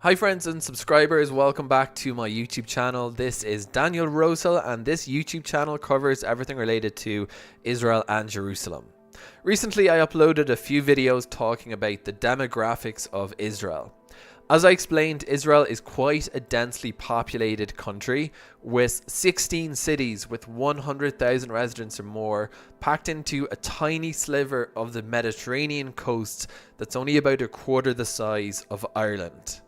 Hi friends and subscribers, welcome back to my YouTube channel. This is Daniel Rosal and this YouTube channel covers everything related to Israel and Jerusalem. Recently I uploaded a few videos talking about the demographics of Israel. As I explained, Israel is quite a densely populated country with 16 cities with 100,000 residents or more packed into a tiny sliver of the Mediterranean coast that's only about a quarter the size of Ireland.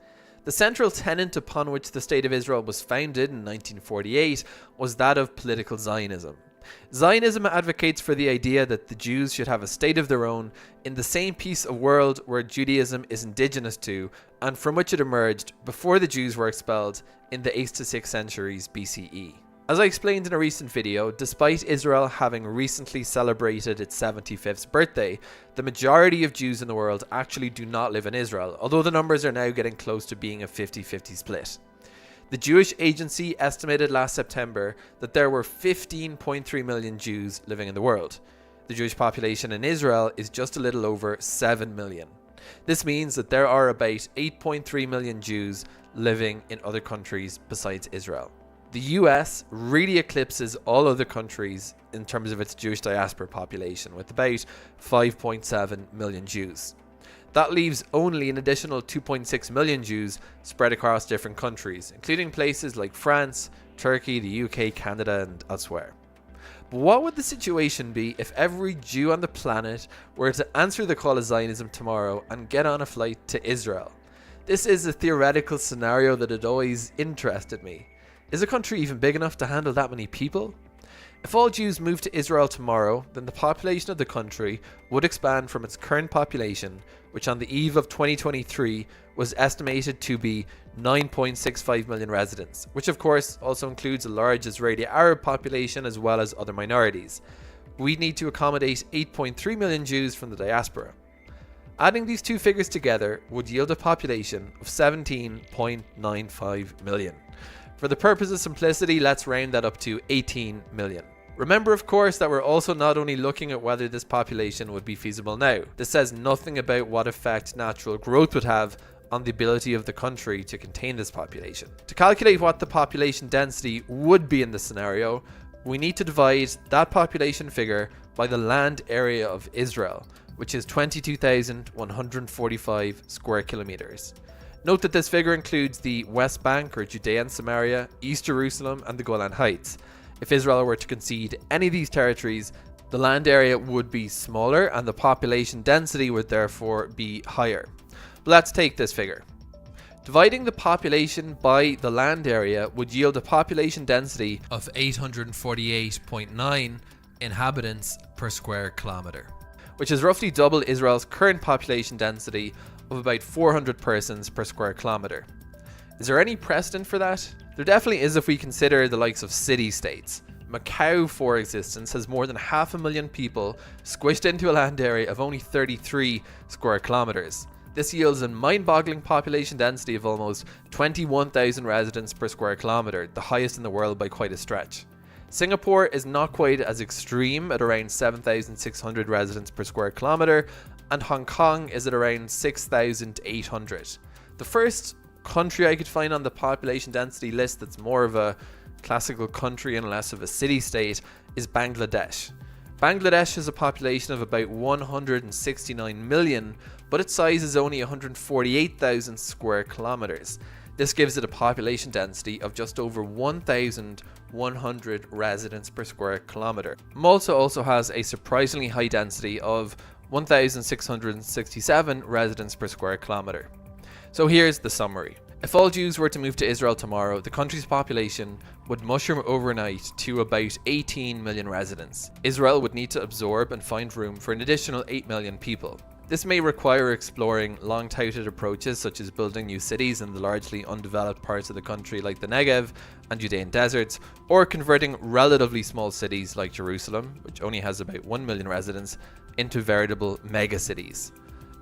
The central tenet upon which the State of Israel was founded in 1948 was that of political Zionism. Zionism advocates for the idea that the Jews should have a state of their own in the same piece of world where Judaism is indigenous to and from which it emerged before the Jews were expelled in the 8th to 6th centuries BCE. As I explained in a recent video, despite Israel having recently celebrated its 75th birthday, the majority of Jews in the world actually do not live in Israel, although the numbers are now getting close to being a 50-50 split. The Jewish Agency estimated last September that there were 15.3 million Jews living in the world. The Jewish population in Israel is just a little over 7 million. This means that there are about 8.3 million Jews living in other countries besides Israel. The US really eclipses all other countries in terms of its Jewish diaspora population, with about 5.7 million Jews. That leaves only an additional 2.6 million Jews spread across different countries, including places like France, Turkey, the UK, Canada, and elsewhere. But what would the situation be if every Jew on the planet were to answer the call of Zionism tomorrow and get on a flight to Israel? This is a theoretical scenario that had always interested me. Is a country even big enough to handle that many people? If all Jews moved to Israel tomorrow, then the population of the country would expand from its current population, which on the eve of 2023 was estimated to be 9.65 million residents, which of course also includes a large Israeli Arab population as well as other minorities. We'd need to accommodate 8.3 million Jews from the diaspora. Adding these two figures together would yield a population of 17.95 million. For the purpose of simplicity, let's round that up to 18 million. Remember, of course, that we're also not only looking at whether this population would be feasible now. This says nothing about what effect natural growth would have on the ability of the country to contain this population. To calculate what the population density would be in this scenario, we need to divide that population figure by the land area of Israel, which is 22,145 square kilometers. Note that this figure includes the West Bank or Judea and Samaria, East Jerusalem and the Golan Heights. If Israel were to concede any of these territories, the land area would be smaller and the population density would therefore be higher. But let's take this figure. Dividing the population by the land area would yield a population density of 848.9 inhabitants per square kilometer, which is roughly double Israel's current population density of about 400 persons per square kilometer. Is there any precedent for that? There definitely is if we consider the likes of city-states. Macau, for instance, has more than 500,000 people squished into a land area of only 33 square kilometers. This yields a mind-boggling population density of almost 21,000 residents per square kilometer, the highest in the world by quite a stretch. Singapore is not quite as extreme at around 7,600 residents per square kilometer, and Hong Kong is at around 6,800. The first country I could find on the population density list that's more of a classical country and less of a city-state is Bangladesh. Bangladesh has a population of about 169 million, but its size is only 148,000 square kilometers. This gives it a population density of just over 1,100 residents per square kilometer. Malta also has a surprisingly high density of 1,667 residents per square kilometer. So here's the summary. If all Jews were to move to Israel tomorrow, the country's population would mushroom overnight to about 18 million residents. Israel would need to absorb and find room for an additional 8 million people. This may require exploring long-touted approaches such as building new cities in the largely undeveloped parts of the country like the Negev and Judean deserts, or converting relatively small cities like Jerusalem, which only has about 1 million residents, into veritable megacities.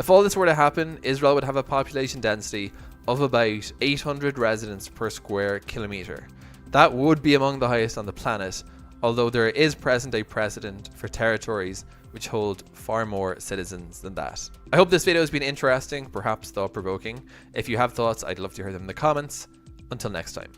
If all this were to happen, Israel would have a population density of about 800 residents per square kilometer. That would be among the highest on the planet, although there is present-day precedent for territories which hold far more citizens than that. I hope this video has been interesting, perhaps thought-provoking. If you have thoughts, I'd love to hear them in the comments. Until next time.